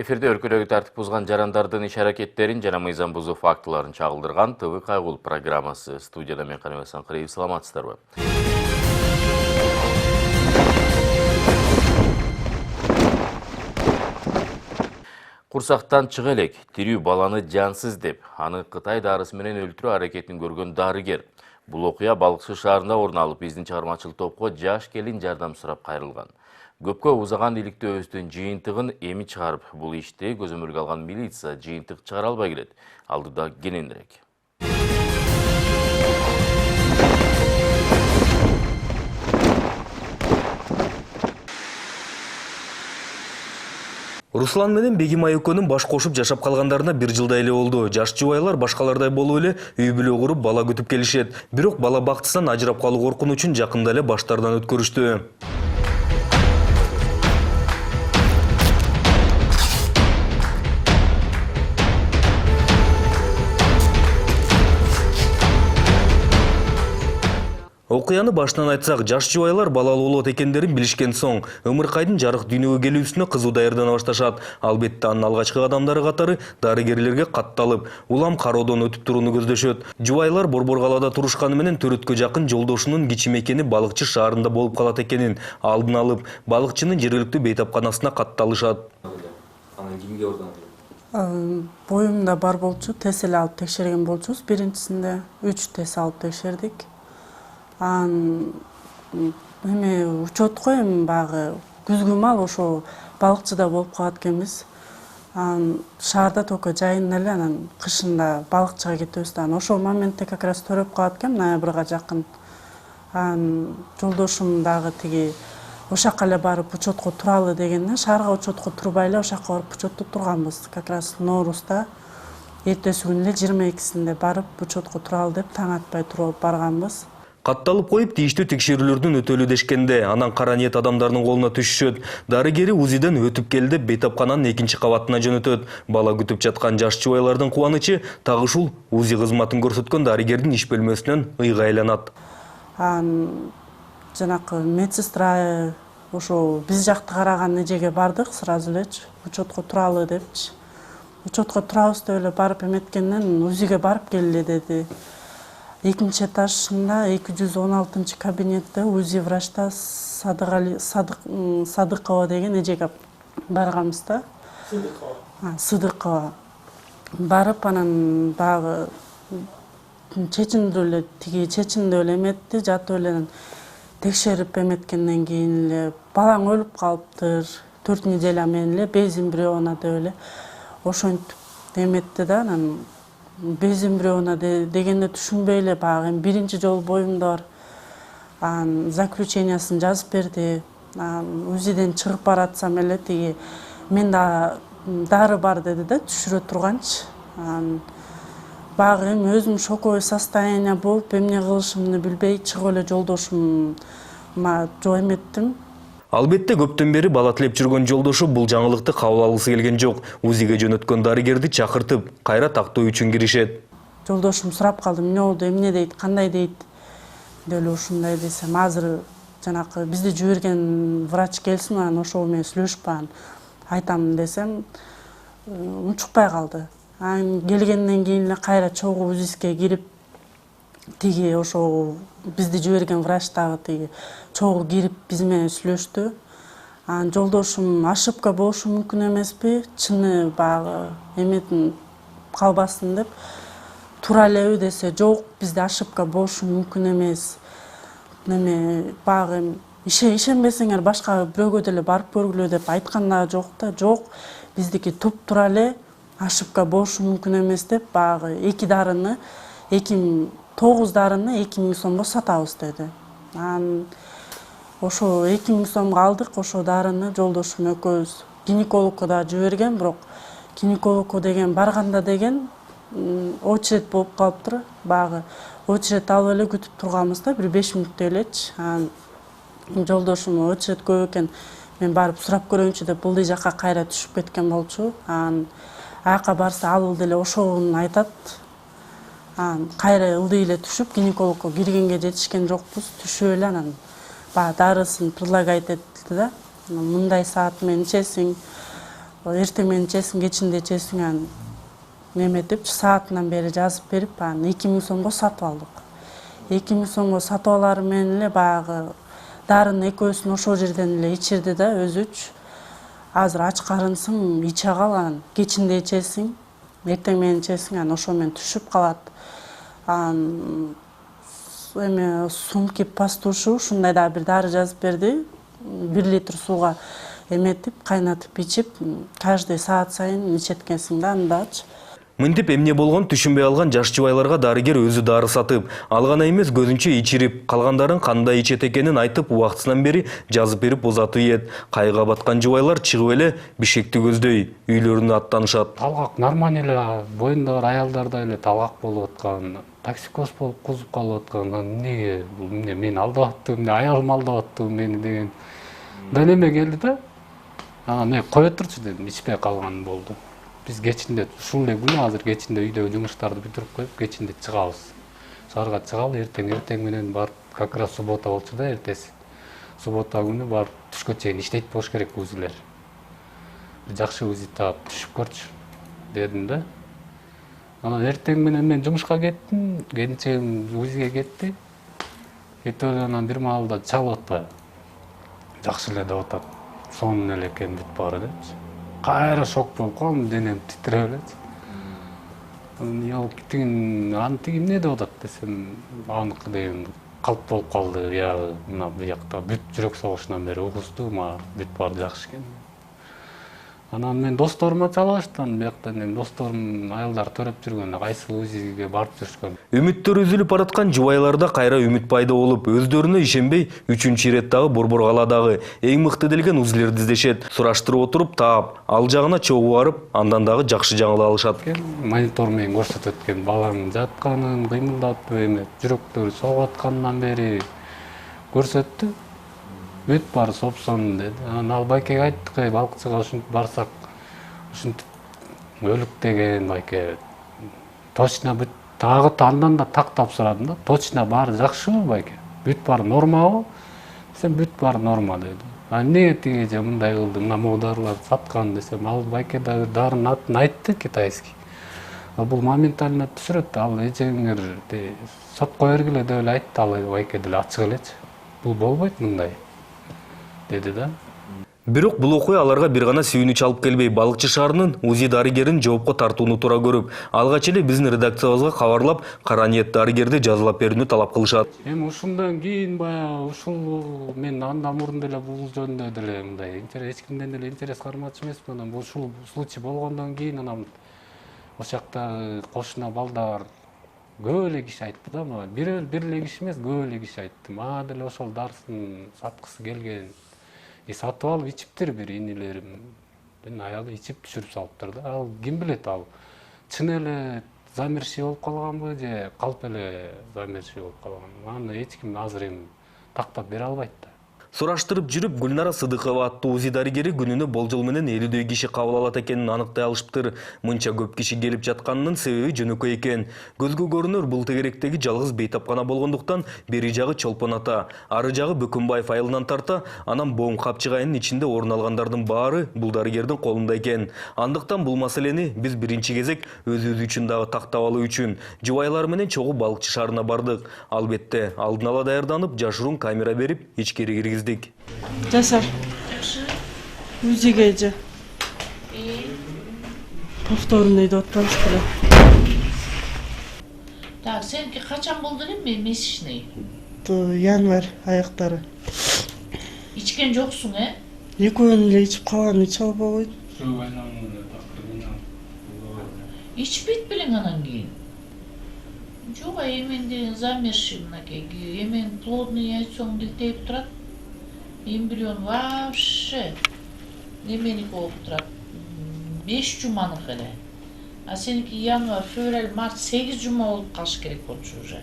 Эфирде өлкөдөгү тартип бузган жарандардын иш-аракеттерин жана мыйзам бузуу фактыларын чагылдырган ТВ Кайгул программасы. Студияда мен Каныбек Санкыриев, саламатсыздарбы? Курсактан чыга элек, тирүү баланы жансыз деп, аны Кытай дарысы менен өлтүрүү аракетин көргөн дарыгер. Бул окуя Балыкчы шаарында орун алып, биздин чыгармачылык топко жаш келин жардам сурап кайрылган. Көпкө узаган иликтөөбүздүн жыйынтыгын эми чыгарып, бул ишти көзөмөлгө алган милиция жыйынтык чыгара албай келет. Алдыда кененирээк. Руслан менен Бегимай экөөнүн баш кошуп жашап калгандарына 1 жылдай эле болду. Жаш жубайлар башкалардай болуп эле үй бүлө куруп бала күтүп келишет. Бирок бала бактысынан ажырап калуу коркунучун жакында эле баштарынан өткөрүштү. Окуяны башынан айтсак, жаш жубайлар балалуу болот экендерин билишкен соң, ымыркайдын жарык дүйнөгө келүүсүнө кызуу даярдана башташат. Албетте анын алгачкы кадамдары катары дарыгерлерге катталып, улам кароодон өтүп турууну көздөшөт. Жубайлар Борборгалада турушканы менен төрөткө жакын жолдошунун кичи мекени Балыкчы шаарында болуп калат экенин алдын алып, балыкчынын жергиликтүү бейтапканасына катталышат. Анан кимге ордон? Боюмда бар болчу, тест эле алып текшерген болчубуз. Биринчисинде 3 тест алып текшердик. Эми учетко эми баягы күзгү мал ошо Балыкчыда болуп калат экенбиз. Шаарда только жайында эле, анан кышында Балыкчыга кетебиз да. Ошол моментте как раз төрөп калат экен, ноябрга жакын. Жолдошум дагы тиги ошака эле барып учетко туралы дегенден, шаарга учетко турбай эле ошака барып учетто турганбыз. Как раз Ноорузда эртеси күнү эле 22-синде барып учетко туралы деп таң атпай туруп барганбыз. Катталып коюп, тийиштүү текшерүүлөрдүн өтөлү дешкенде, анан кара ниет адамдардын колуна түшүшөт. Дарыгери УЗИден өтүп келди деп бейтапкананын 2-чи кабатына жөнөтөт. Бала күтүп жаткан жаш жубайлардын кубанычы так ушул УЗИ кызматын көрсөткөн дарыгердин иш бөлмөсүнөн ыйга айланат. Жанакы медсестра ошо биз жакты караган эжеге бардык, сразу элечи учетко туралы депчи. Учетко турабыз деп эле барып эметкенден УЗИге барып келели деди. 2-чи этажында 216 кабинетте УЗИ врачта Садыкова деген эжеге барганбыз да. Сыдыкова. Барып анан багы чечиндүү эле эметти, жатып эле текшерип эметкенден кийин эле балаң өлүп калыптыр, 4 неделя менен эле без эмбриона деп эле ошентип эметти да. Анан без эмбриона дегенде түшүнбөй эле баягы биринчи жолу боюмда бар заключениясын жазып берди. УЗИден чыгып баратсам эле тиги менде дары бар деди да, түшүрө турганчы. Баягы эми өзүм шоковой состояние болуп, эмне кылышымды билбей чыгып эле жолдошумма жоо эметтим. Албетте көптөн бери бала тилеп жүргөн жолдошу бул жаңылыкты кабыл алгысы келген жок. УЗИге жөнөткөн дарыгерди чакыртып, кайра тактоо үчүн киришет. Жолдошум сурап калды, эмне болду, эмне дейт, кандай дейт деп эле ушундай десем, азыр жанакы бизди жиберген врач келсин, анан ошол менен сүйлөшүп анан айтам десем, унчукпай калды. Келгенден кийин эле кайра чогуу УЗИске кирип, тиги ошол бизди жиберген врач дагы тиги чогуу кирип биз менен сүйлөштү. Жолдошум ошибка болушу мүмкүн эмеспи, чыны баягы эметин калбасын деп тура элеби десе, жок, бизде ошибка болушу мүмкүн эмес. Неме баягы ишенбесеңер башка бирөөгө деле барып көргүлө деп айткан да жок да. Жок, биздики туп-тура эле ошибка болушу мүмкүн эмес деп баягы 9 дарыны 2000 сомго сатабыз деди. Ошо 2000 сомго алдык, ошо дарыны жолдошум экөөбүз гинекологко да жиберген, бирок гинекологко деген барганда деген очередь болуп калыптыр. Баягы очередь алып эле күтүп турганбыз да, бир 5 мүнөттөй элечи. Жолдошум очередь көп экен, мен барып сурап көрөйүнчү деп бул жака кайра түшүп кеткен болчу. Аяка барса ал деле ошону айтат. Кайра ылдый эле түшүп, гинекологко киргенге жетишкен жокпуз, түшүп эле анан дарысын предлагать этти да. Мындай саат менен ичесиң, эртең менен ичесиң, кечинде ичесиң, анан неметип саатынан бери жазып берип, анан 2000 сомго сатып алдык. 2000 сомго сатып алары менен эле баягы дарыны экөөсүн ошол жерден эле ичирди да, өзүч. Азыр ач карынсың, иче кал, анан кечинде ичесиң, эртең менен ичесиң, анан ошо менен түшүп калат. Анан эме сумки пастушу ушундай да бир дары жазып берди. 1 литр сууга эметип, кайнатып ичип, каждый саат сайын ичеткенсиң да, андачы. Мынтип эмне болгон түшүнбөй алган жаш жубайларга дарыгер өзү дары сатып, алгана эмес көзүнчө ичирип, калгандарын кандай ичет экенин айтып, убактысынан бери жазып берип узатып ийет. Кайгыга баткан жубайлар чыгып эле бишекти көздөй үйлөрүнө аттанышат. Талгак нормально эле, боюндагы аялдарда эле талгак болуп аткан, токсикоз болуп кузуп калып аткан. Эмнеге бул мени алдап аттыбы, аялым алдап аттыбы мени деген неме келди да. Анан кое турчу дедим, ичпей калган болду. Биз кечинде ушул эле күнү азыр кечинде үйдөгү жумуштарды бүтүрүп коюп, кечинде чыгабыз. Шаарга чыгалы, эртең менен барып, как раз суббота болчу да, эртеси. Суббота күнү барып түшкө чейин иштейт болуш керек УЗИлер. Жакшы УЗИ таап түшүп көрчү дедим да. Анан эртең менен мен жумушка кеттим, келинчегим УЗИге кетти. Кетип анан бир маалда чалып атпайбы. Жакшы эле деп атат. Сонун эле экен бүт баары депчи. Кайра шок болуп калдым, денем титиреп элечи. Аны тиги эмне деп атат десем, аныкы деген калп болуп калды, мына буякта бүт жүрөк согушунан бери угузду, мага бүт баары жакшы экен. Анан мен досторума чалаштым, бияктан эми досторум аялдар төрөп жүргөн, кайсы УЗИге барып жүрүшкөн. Үмүттөр үзүлүп бараткан жубайларда кайра үмүт пайда болуп, өздөрүнө ишенбей, 3-ирет дагы борбор каладагы эң мыкты делген УЗИлерди издешет. Сураштырып отуруп таап, ал жагына чогуу барып, андан дагы жакшы жаңылык алышат. Монитор менен көрсөтөт экен, баланын жатканын, кыймылдап эме жүрөктөрү согуп аткандан бери көрсөттү. Бүт баары сопсон деди. Анан ал байкеге айттык, балыкчыга ушинтип барсак, ушинтип өлүк деген байке. Точно бүт дагы андан да тактап сурадым да. Точно баары жакшыбы байке? Бүт баары нормабы? Десем, бүт баары норма деди. А эмнеге тиги же мындай кылды, мына могу дарыларды саткан десем, ал байке дагы дарынын атын айтты китайский. Бул моментально түшүрөт, ал эжеңер сотко бергиле деп эле айтты, ал байке деле ачык элечи. Бул болбойт мындай деди да. Бирок бул окуя аларга бир гана сүйүнүч алып келбей, балыкчы шаарынын УЗИ дарыгерин жоопко тартууну туура көрүп, алгач эле биздин редакциябызга кабарлап, кара ниет дарыгерди жазалап берүүнү талап кылышат. Эми ушундан кийин баягы ушул мен андан мурун деле бул жөнүндө деле мындай эч кимден деле интерес кармачу эмесмин. Анан ушул случай болгондон кийин анан ошол жакта кошуна балдар көп эле киши айтты да, мага бир эле киши эмес, көп эле киши айтты. Мага деле ошол дарысын саткысы келген. Сатып алып ичиптир бир инилерим. Аялы ичип түшүрүп салыптыр да. Ал ким билет, ал чын эле замерщик болуп калганбы же калп эле замерщик болуп калганбы? Аны эч ким азыр эми тактап бере албайт да. Сураштырып жүрүп, Гүлнара Сыдыкова аттуу УЗИ дарыгери күнүнө болжол менен 50дөй киши кабыл алат экенин аныктай алышыптыр. Мынча көп киши келип жатканынын себеби жөнөкөй экен. Көзгө көрүнөр бул тегеректеги жалгыз бейтапкана болгондуктан бери жагы Чолпон ата, ары жагы Бөкүнбаев айылынан тарта, анан Боом Капчыгайынын ичинде орун алгандардын баары бул дарыгердин колунда экен. Андыктан бул маселени биз биринчи кезек өзүбүз үчүн дагы тактап алуу үчүн жубайлар менен чогуу балыкчы шаарына бардык. Албетте, алдын ала даярданып, жашыруун камера берип, ичкери киргиздик. Жасар. УЗИге же. Повторный деп атпайбыз беле. Так, сеники качан болду эле месячный? Январь аяктары. Ичкен жоксуң, 2 күн эле ичип калган, иче албай койдум. Ичпейт белең анан кийин. Жок, эменде замерщик мынакей, эмен плодный яйцоң дилтейип турат. Эмбрион вообще неменики болуп турат. 5 жуманык эле. А сеники январь, февраль, март 8 жума болуп калыш керек болчу уже.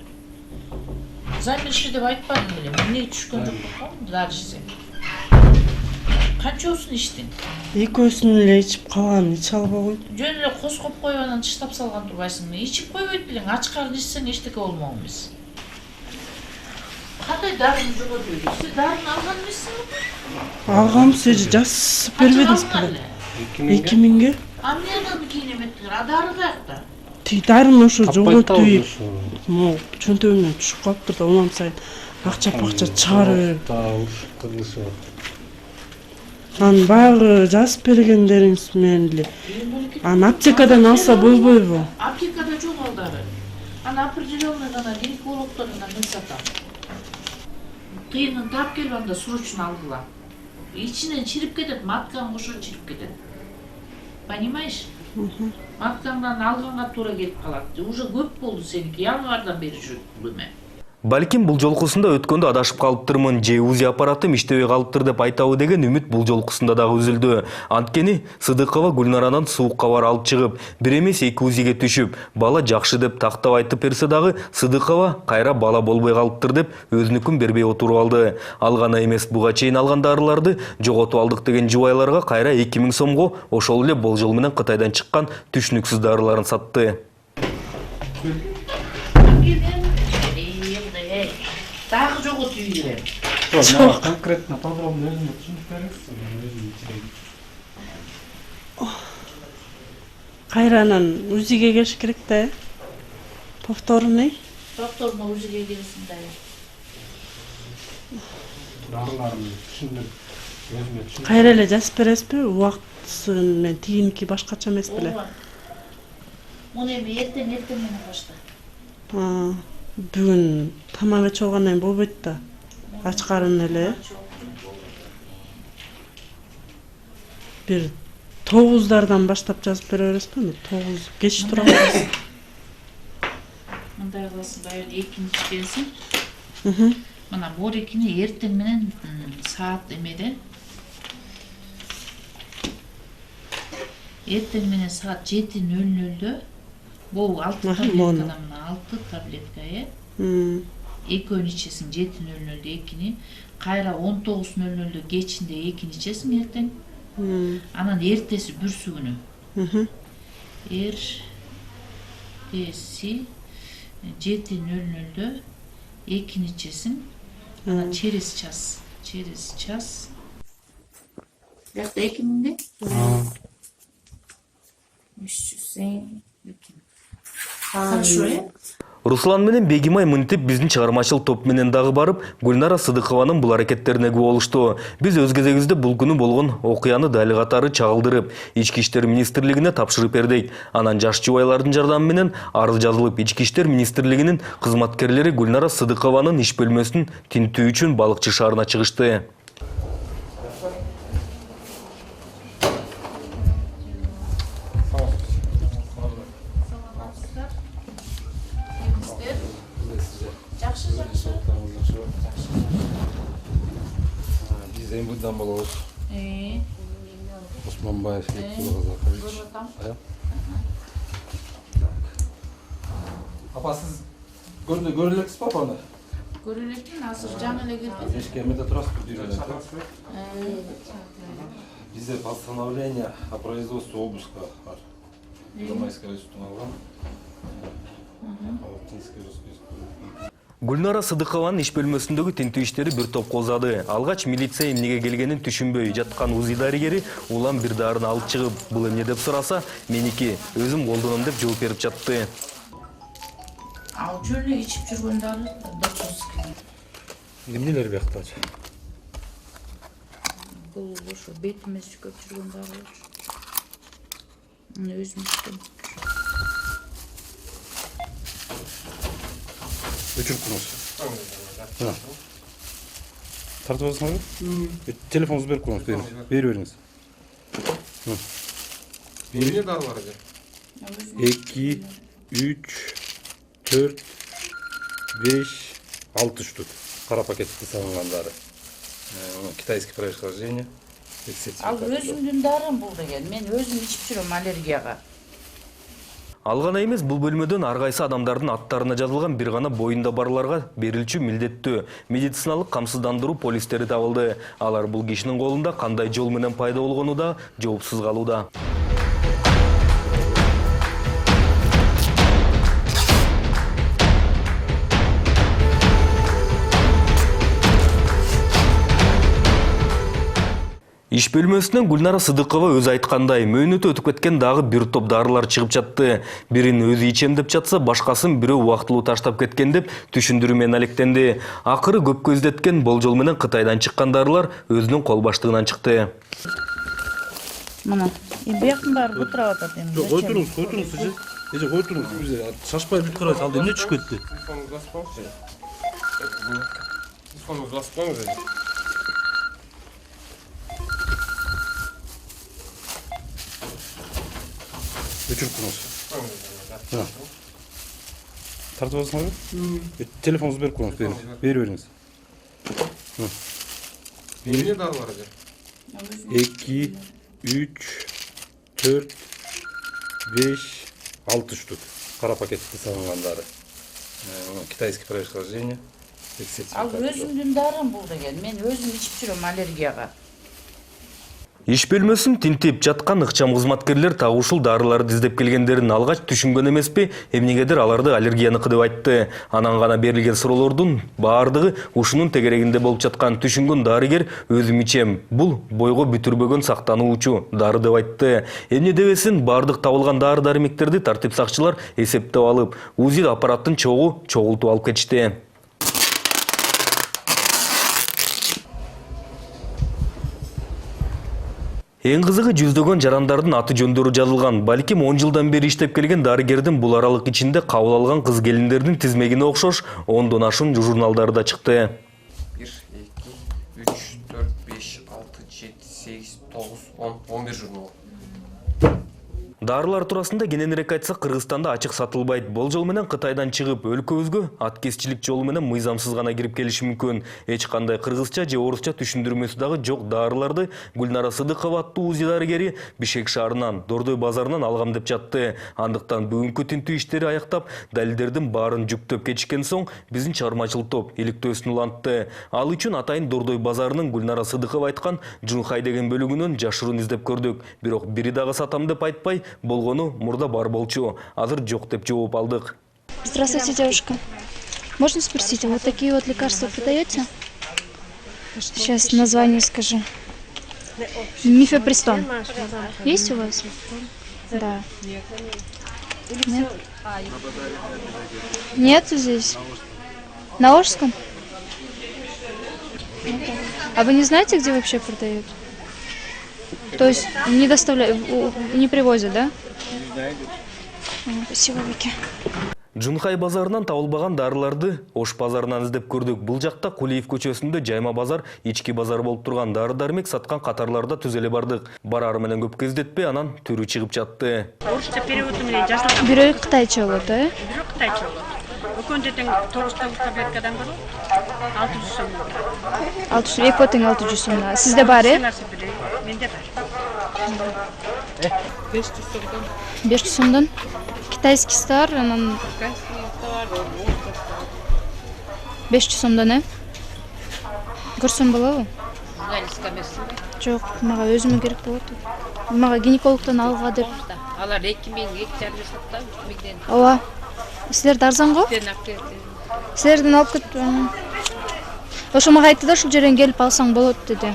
Замерщик деп айтпадым беле. Эмне түшкөн жок дары ичсең. Канчосун ичтиң? 2 эле ичип калган, иче албай койдум. Жөн эле коскоп коюп анан тыштап салган турбайсыңбы? Ичип койбойт белең, ач карын ичсең эчтеке болмок эмес. Кандай дарыны жоготуп? Сиз дарыны алган эмессизби? Алгам, сиз жазып бербедиңиз беле. 2000ге. А менен кийин эметтер, адары каякта? Тиги дарыны ошо жоготуп, ошо. могу чөнтөгүмөн түшүп калыптыр да, унан сайын акча чыгарып. Кылышып. Анан баягы жазып бергендериңиз менен эле. Анан аптекадан алса болбойбу? Аптекада жок алдары. Ана определенный гана гинекологторунан мен сатам. Кыйынын таап келип анда срочно алдыла. Ичинен чирип кетет, маткаң ошо чирип кетет. Понимаешь? Маткаңдан алганга туура келип калат. Уже көп болду сеники, январдан бери жүрөт бул эме. Балким бул жолкусунда өткөндө адашып калыптырмын, же УЗИ аппаратым иштебей калыптыр деп айтабы деген үмүт бул жолкусунда дагы үзүлдү. Анткени Сыдыкова Гүлнаранан суук кабар алып чыгып, бир эмес 2 УЗИге түшүп, бала жакшы деп тактап айтып берсе дагы Сыдыкова кайра бала болбой калыптыр деп өзүнүкүн бербей отуруп алды. Ал гана эмес, буга чейин алган дарыларды жоготуп алдык деген жубайларга кайра 2000 сомго ошол эле болжол менен Кытайдан чыккан түшүнүксүз дарыларын сатты. Дагы жоготуп ийгилем. Конкретно подробно өзүңө түшүнүп бересиз. Кайранан УЗИге келиш керек да. Повторный. Повторно УЗИге келсин да. Дарыларын түшүнүп өзүңө түшүнүп. Кайра эле жазып бересизби? Убактысын менен тигиники башкача эмес беле? Муну эми эртең менен башта. Бүгүн тамак ич болгондон кийин болбойт да. Ачкарын эле. Бир 9дардан баштап жазып бере бересизби? 9 кеч тура бересиз. Мындай кыласың, баягы экинчи келсин. Мына морекини эртең менен саат эмеде. Эртең менен саат 7:00-дө бул 6 таблеткадан 6 таблетка, экөөнү ичесиң 7:00-дө экини, кайра 19:00-дө кечинде экини ичесиң эртең. Анан эртеси бүрсүгүнү. Эртеси 7:00-дө экини ичесиң. Анан через час. Бияқта 2000-де? 300 Хорошо, Руслан менен Бегимай мынтип биздин чыгармачыл топ менен дагы барып, Гүлнара Сыдыкованын бул аракеттерине күбө болушту. Биз өз кезегибизде бул күнү болгон окуяны дали катары чагылдырып, Ички иштер министрлигине тапшырып бердик. Анан жаш жубайлардын жардамы менен арыз жазылып, Ички иштер министрлигинин кызматкерлери Гүлнара Сыдыкованын иш бөлмөсүн тинтүү үчүн Балыкчы шаарына чыгышты. Буддан болобуз. Осмонбаев Закарович. Апа, сиз көрү элексизби апаны? Көрө элекмин, азыр жаңы эле келдим. Эшкемеде турасызбы? Бизде постановление о производстве обыска бар. Замайская райсудтун алган. Гүлнара Сыдыкованын иш бөлмөсүндөгү тинтүү иштери бир топ козады. Алгач милиция эмнеге келгенин түшүнбөй жаткан УЗИ дарыгери улам бир дарыны алып чыгып, бул эмне деп сураса, меники, өзүм колдоном деп жооп берип жатты. Ал жөн эле ичип жүргөн дары докторский. Эмнелер бияктачы? Бул ошо бетиме сүкөп жүргөн дары. Муну өзүм иштем. Өчүрүп тартып алсаңыз? Телефонуңузду берип коюңуз, берип бериңиз. Эмне дарылар экен? 2, 3, 4, 5, 6 штук. Кара пакетке салынган дары. Китайский происхождение. Ал өзүмдүн дарым бул деген. Мен өзүм ичип жүрөм аллергияга. Ал гана эмес, бул бөлмөдөн ар кайсы адамдардын аттарына жазылган бир гана боюнда барларга берилчү милдеттүү медициналык камсыздандыруу полистери табылды. Алар бул кишинин колунда кандай жол менен пайда болгону да жоопсуз калууда. Иш бөлмөсүнөн Гүлнара Сыдыкова өзү айткандай, мөөнөтү өтүп кеткен дагы бир топ дарылар чыгып жатты. Бирин өзү ичем деп жатса, башкасын бирөө убактылуу таштап кеткен деп түшүндүрүү менен алектенди. Акыры көп көздеткен болжол менен Кытайдан чыккан дарылар өзүнүн кол баштыгынан чыкты. Мына, бияктын баары бутурап атат эми. Жок, кой туруңуз, эже кой туруңуз. Биз шашпай бүт карайбыз, ал эмне түшүп кетти? Өчүрүп коюңуз. Тартып алсаңыз? Телефонуңузду берип коюңуз, бериңиз. Эмне дарылар эже? 2, 3, 4, 5, 6 штук. Кара пакетте салынган дары. Китайский происхождение. Ал өзүмдүн дарым бул деген. Мен өзүм ичип жүрөм аллергияга. Иш бөлмөсүн тинтип жаткан ыкчам кызматкерлер так ушул дарыларды издеп келгендерин алгач түшүнгөн эмеспи, эмнегедир аларды аллергияныкы деп айтты. Анан гана берилген суроолордун баардыгы ушунун тегерегинде болуп жаткан түшүнгөн дарыгер өзүм ичем. Бул бойго бүтүрбөгөн сактануучу дары деп айтты. Эмне дебесин, баардык табылган дары-дармектерди тартип сакчылар эсептеп алып, УЗИ аппараттын чогултуп алып кетишти. Эң кызыгы жүздөгөн жарандардын аты жөндөрү жазылган. Балким 10 жылдан бери иштеп келген дарыгердин бул аралык ичинде кабыл алган кыз келиндердин тизмегине окшош 10дон ашуун журналдары да чыкты. 1, 2, 3, 4, 5, 6, 7, 8, 9, 10, 11 журнал. Дарылар туурасында кененирээк айтсак, Кыргызстанда ачык сатылбайт. Болжол менен Кытайдан чыгып, өлкөбүзгө аткезчилик жолу менен мыйзамсыз гана кирип келиши мүмкүн. Эч кандай кыргызча же орусча түшүндүрмөсү дагы жок дарыларды Гүлнара Сыдыкова аттуу УЗИ дарыгери Бишкек шаарынан, Дордой базарынан алгам деп жатты. Андыктан бүгүнкү тинтүү иштери аяктап, далилдердин баарын жүктөп кетишкен соң, биздин чыгармачылык топ иликтөөсүн улантты. Ал үчүн атайын Дордой базарынын Гүлнара Сыдыкова айткан Жунхай деген бөлүгүнөн жашыруун издеп көрдүк. Бирок бири дагы сатам деп айтпай, болгону мурда бар болчу, азыр жок деп жооп алдык. Здравствуйте, девушка. Можно спросить, а вот такие вот лекарства продаете? Сейчас название скажу. Мифепристон. Есть у вас? Да. Нет? Нету здесь? На Ожском? А вы не знаете, где вообще продают? То есть не доставляют, не привозят, да? Спасибо, Вики. Жунхай базарынан табылбаган дарыларды Ош базарынан издеп көрдүк. Бул жакта Кулиев көчөсүндө жайма базар, ички базар болуп турган дары-дармек саткан катарларда түзеле бардык. Барары менен көп кездетпей, анан түрү чыгып жатты. Орусча переводу менен жазылган. Бирөө кытайча болот, э? Бирөө кытайча болот. Өкөндө тең 9 таблеткадан көрүп 600 сом. 600, эки тең 600 сом. Сизде бар, э? Менде бар. 500 сомдон. Китайский товар, анан 500 сомдон, э? Көрсөм болобу? Жок, мага өзүмө керек болот. Мага гинекологдон алга деп. Алар 2000 сатта, 3000ден. Ооба. Силерде арзан го? Силерден алып кетип. Ошо мага айтты да, ушул жерден келип алсаң болот деди.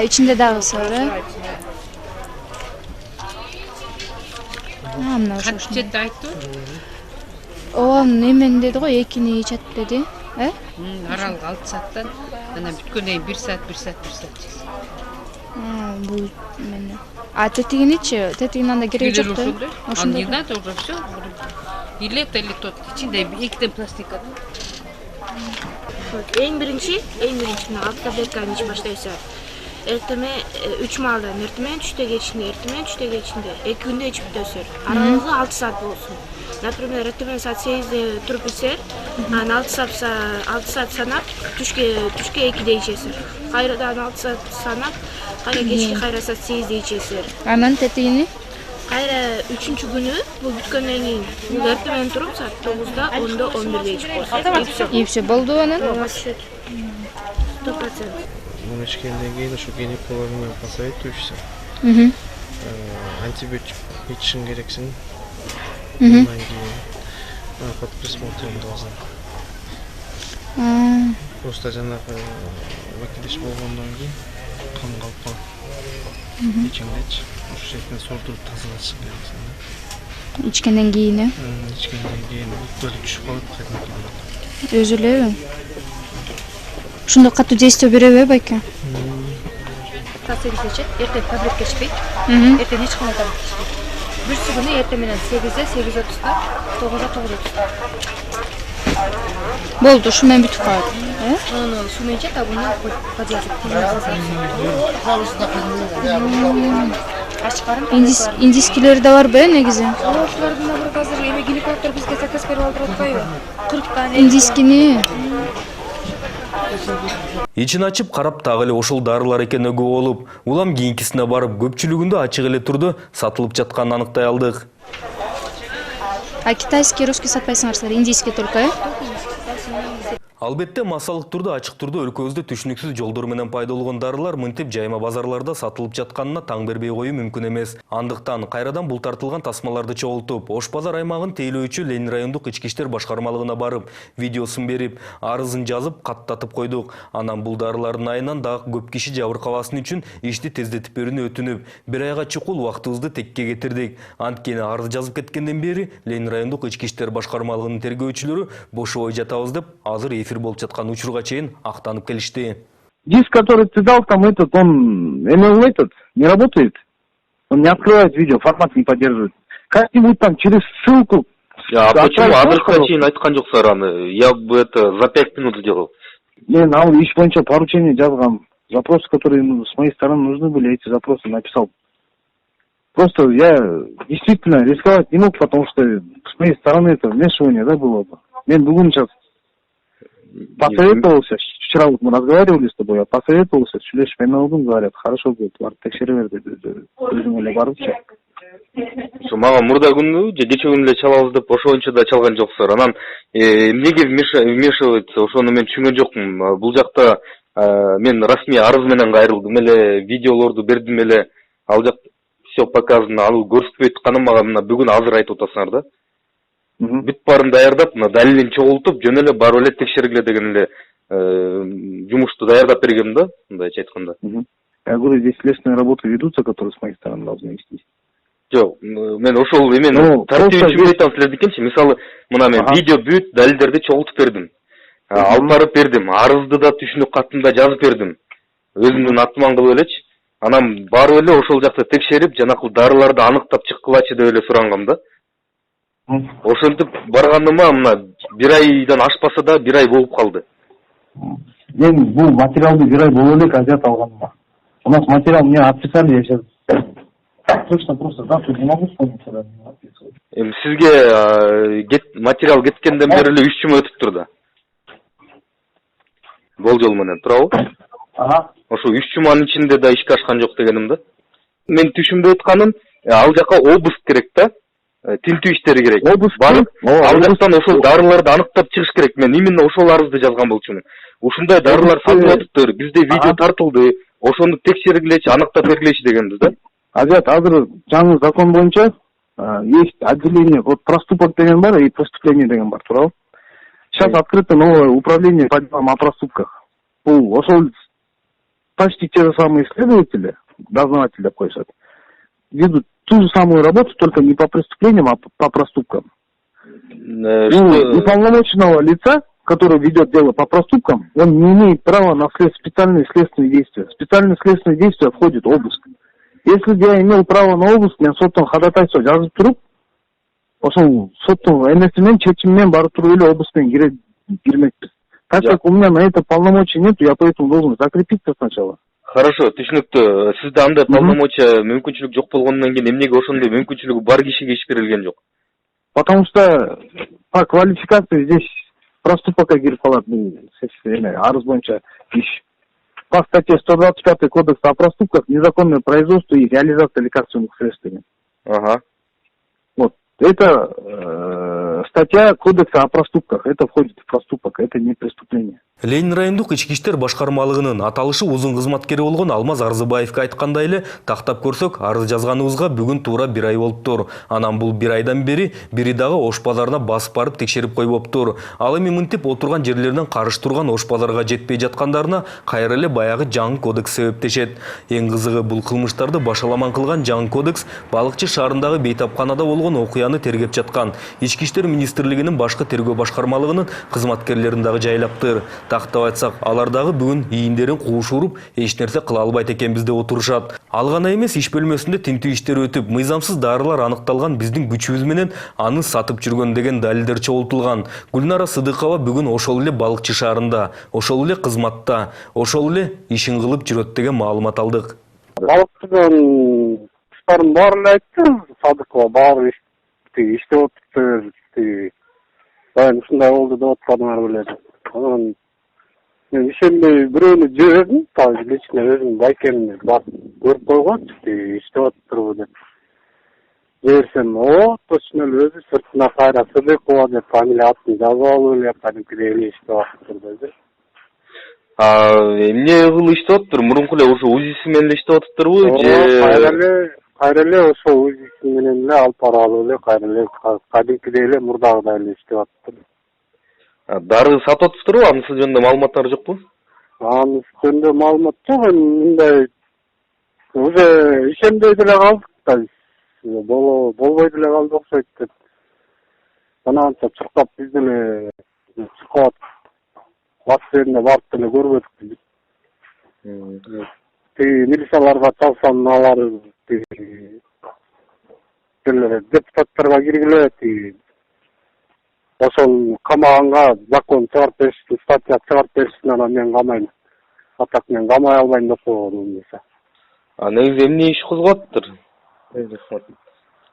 Ичинде дагысы бар, э? Мына ошо. Кантчеде айтты? Ооба, немен деди го, экини ичет деди, э? Аралык 6 сааттан, анан бүткөндөн 1 саат. Бул мен. Тетигиничи, тетигин анда кереги жок да. Ошондой. Не надо уже всё. Или тот ичинде 2 пластика. Эң биринчи мына алты таблетканы ичип баштайсың. Эртеме 3 маалдан эртемен, түштө кечинде эртемен, түштө кечинде 2 күндө ичип өтөсүр. Аралыгы 6 саат болсун. Например, эртемен саат 8де туруп ичсең, анан 6 саат санап, түшкө 2де ичесиң. Кайрадан 6 саат санап, кайра кечки кайра саат 8де ичесиң. Анан тетигини? Кайра 3-чү күнү бул бүткөндөн кийин эртемен туруп саат 9да, 10до, 11де ичип койсоң. И всё болду анан? 100%. Bunu içkenden keyin şu ginekologuna посоветуешься. Антибиотик içişin gereksin. Ondan keyin под присмотром должен. просто жанагы вакилдеш болгондон кийин кан калып калат. Ичемдечи. Ошол шектен солтуруп тазалатышым керек да. Ичкенден кийин, Ичкенден кийин өкпөлүк түшүп калат, кайдан келет. өзү элеби? Ушундай катуу действие береби, байке? Saat 8'de çek, erten tablet geçpeyt. Erten hiç kına tablet geçpeyt. Birsi günü erten menen 8'de, 8:30'da, 9'da, 9:30'da. Болду, ушу менен бүтүп калат. Su mençe tabundan подъезд. Индискилери да барбы, негизи? Ошолордун да бир азыр эме геликоптер бизге заказ берип алдырып атпайбы? 40 тane. Индискини. Ичин ачып карап так эле ошол дарылар экенине күбө болуп, улам кийинкисине барып көпчүлүгүндө ачык эле турду сатылып жатканын аныктай алдык. А китайский, русский сатпайсыңар силер, индийский только, Албетте массалык турда ачык турда өлкөбүздө түшүнүксүз жолдор менен пайда болгон дарылар мынтип жайма базарларда сатылып жатканына таң бербей коюу мүмкүн эмес. Андыктан кайрадан бул тартылган тасмаларды чогултуп, Ош базар аймагын тейлөөчү Ленин райондук ички иштер башкармалыгына барып, видеосун берип, арызын жазып, каттатып койдук. Анан бул дарылардын айынан дагы көп киши жабыркабасын үчүн ишти тездетип берүүнү өтүнүп, бир айга чукул убактыбызды текке кетирдик. Анткени арыз жазып кеткенден бери Ленин райондук ички иштер башкармалыгынын тергөөчүлөрү бошобой жатабыз деп азыр эфир болуп жаткан учурга чейин актанып келишти. Диск, который ты дал, там этот, он ML этот не работает. Он не открывает видео, формат не поддерживает. Как-нибудь там через ссылку. А почему адресқа чейин айткан жоксуңар аны? Я бы это за 5 минут сделал. Мен ал иш боюнча поручение жазгам. Запросы, которые с моей стороны нужны были, эти запросы написал. Просто я действительно рисковать не мог, потому что с моей стороны это вмешивание, да, было бы. Мен бүгүн сейчас посоветовался, вчера вот мы разговаривали с тобой, я посоветовался, сүйлөшүп эме болдум, говорят, хорошо, говорит, барып текшере бер деди, өзүң эле барыпчы. Мага мурда күнү же кече күнү эле чалабыз деп ошончо да чалган жоксуңар. Анан эмнеге вмешивается, ошону мен түшүнгөн жокмун. Бул жакта мен расмий арыз менен кайрылдым эле, видеолорду бердим эле, ал жак все показано, ал көрсөтпөй атканын мага мына бүгүн азыр айтып атасыңар да. Бүт баарын даярдап, мына далилин чогултуп, жөн эле барып эле текшергиле деген эле жумушту даярдап бергем да, мындайча айтканда. Я говорю, здесь следственные работы ведутся, которые с моей стороны должны вестись. Жок, мен ошол эмен тартибин айтам силердикинчи. Мисалы, мына мен видео бүт далилдерди чогултуп бердим. Алып барып бердим, арызды да түшүнүк катында жазып бердим. Өзүмдүн атыман кылып элечи. Анан барып эле ошол жакта текшерип, жанакыл дарыларды аныктап чыккылачы деп эле сурангам да. Ошентип баргандыма мына бир айдан ашпаса да бир ай болуп калды. Мен бул материалды бир ай боло элек азият алганыма. У нас материал мне отписали, я сейчас точно просто дату не могу вспомнить. Сизге материал кеткенден бери эле 3 жума өтүп турду. Болжол менен туурабы? Ошо 3 жуманын ичинде да ишке ашкан жок дегеним да. Мен түшүмдө айтканым, ал жака обыск керек да. Тинтүү иштери керек. Барып, ал жактан ошол дарыларды аныктап чыгыш керек. Мен именно ошол арызды жазган болчумун. Ушундай дарылар сатылып атыптыр. Бизде видео тартылды. Ошону текшергилечи, аныктап бергилечи дегенбиз да. Азият, азыр жаңы закон боюнча есть отделение, вот проступок деген бар и преступление деген бар, туурабы? Сейчас открыто новое управление по делам о проступках. Ошол почти те же самые следователи, дознаватели деп коюшат, ведут ту же самую работу, только не по преступлениям, а по проступкам. Уполномоченного лица, который ведет дело по проступкам, он не имеет права на специальные следственные действия. В специальные следственные действия входит обыск. Если бы я имел право на обыск, мен соттон ходатайство жазып туруп, ошол соттун эмесинен чечиминен барып туруп эле обыскпен кирмекпиз. Так как у меня на это полномочий нет, я поэтому должен закрепиться сначала. Хорошо, түшүнүктүү. Сизде андай полномочия, мүмкүнчүлүк жок болгондон кийин эмнеге ошондой мүмкүнчүлүгү бар кишиге иш берилген жок? Потому что по квалификации здесь проступокко кирип калат бул арыз боюнча иш. По статье 125 Кодекса о проступках незаконное производство и реализация лекарственных средств. Ага. Вот. Это статья Кодекса о проступках. Это входит в проступок, это не преступление. Ленин райондук ички иштер башкармалыгынын аталышы узун кызматкери болгон Алмаз Арзыбаевге айткандай эле тактап көрсөк, арыз жазганыбызга бүгүн туура 1 ай болуптур. Анан бул 1 айдан бери бири дагы Ош базарына басып барып текшерип койбоптур. Ал эми мынтип отурган жерлеринен карыштырган Ош базарга жетпей жаткандарына кайра эле баягы жаңы кодекс себептешет. Эң кызыгы бул кылмыштарды башаламан кылган жаңы кодекс Балыкчы шаарындагы бейтапканада болгон окуяны тергеп жаткан Ички иштер министрлигинин башкы тергөө башкармалыгынын кызматкерлерин дагы жайлаптыр. Тактап айтсак, алар дагы бүгүн ийиндерин кууш уруп, эч нерсе кыла албайт экенбиз деп отурушат. Ал гана эмес, иш бөлмөсүндө тинтүү иштери өтүп, мыйзамсыз дарылар аныкталган биздин күчүбүз менен аны сатып жүргөн деген далилдер чогултулган. Гүлнара Сыдыкова бүгүн ошол эле Балыкчы шаарында, ошол эле кызматта, ошол эле ишин кылып жүрөт деген маалымат алдык. Балыкчыдан кыштарын баарын айтты, Садыкова баары иштеп отуптур, дайым ушундай болду деп атканыңар билет. Анан мен ишенбей бирөөнү жибердим, лично өзүм байкемди барып көрүп койгон, иштеп атыптырбы деп. Жиберсем, точно эле өзү сыртына кайра Сыдыкова деп фамилия атын жазып алып эле кадимкидей эле иштеп атыптыр деди. Эмне кылып иштеп атыптыр? Мурунку эле ошо УЗИси менен эле иштеп атыптырбы? Кайра эле ошо УЗИси менен эле алып барып алып эле кайра эле кадимкидей эле мурдагыдай эле иштеп атыптыр. Дары сатып атыптырбы? Анысы жөнүндө маалыматтар жокпу? Анысы жөнүндө маалымат жок, мындай уже ишенбей деле калдык да, болбой деле калды окшойт деп. Ананча чуркап биз деле чуркап бат жерине барып деле көрбөдүк. Милицияларга чалсам алар депутаттарга киргиле, ошол камаганга закон чыгарып беришти, статья чыгарып беришти, анан мен камайм. Атак мен камай албайм деп койгон десе. Негизи эмне иш козгоптур?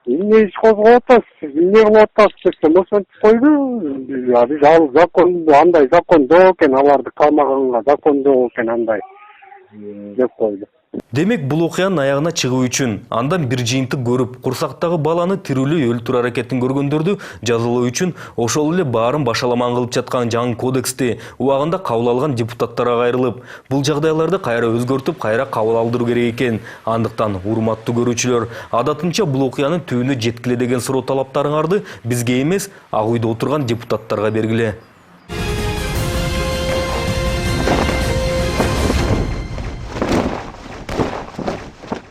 Эмне иш козгоптур? Эмне кылып атасыз десем, ошентип койду. Биз ал закон, андай закон жок экен, аларды камаганга закон жок экен андай деп койду. Демек, бул окуянын аягына чыгуу үчүн андан бир жыйынтык көрүп, курсактагы баланы тирүүлөй өлтүрүү аракетин көргөндөрдү жазалоо үчүн ошол эле баарын башаламан кылып жаткан жаңы кодексти убагында кабыл алган депутаттарга кайрылып, бул жагдайларды кайра өзгөртүп, кайра кабыл алдыруу керек экен. Андыктан, урматтуу көрүүчүлөр, адатынча бул окуянын түбүнө жеткиле деген суроо талаптарыңарды бизге эмес, ак үйдө отурган депутаттарга бергиле.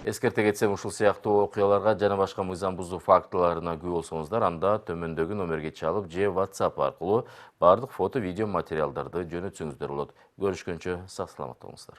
Эскерте кетсем, ушул сыяктуу окуяларга жана башка мыйзам бузуу фактыларына күбө болсоңуздар, анда төмөндөгү номерге чалып же WhatsApp аркылуу бардык фото, видео материалдарды жөнөтсөңүздөр болот. Көрүшкөнчө сак саламат болуңуздар.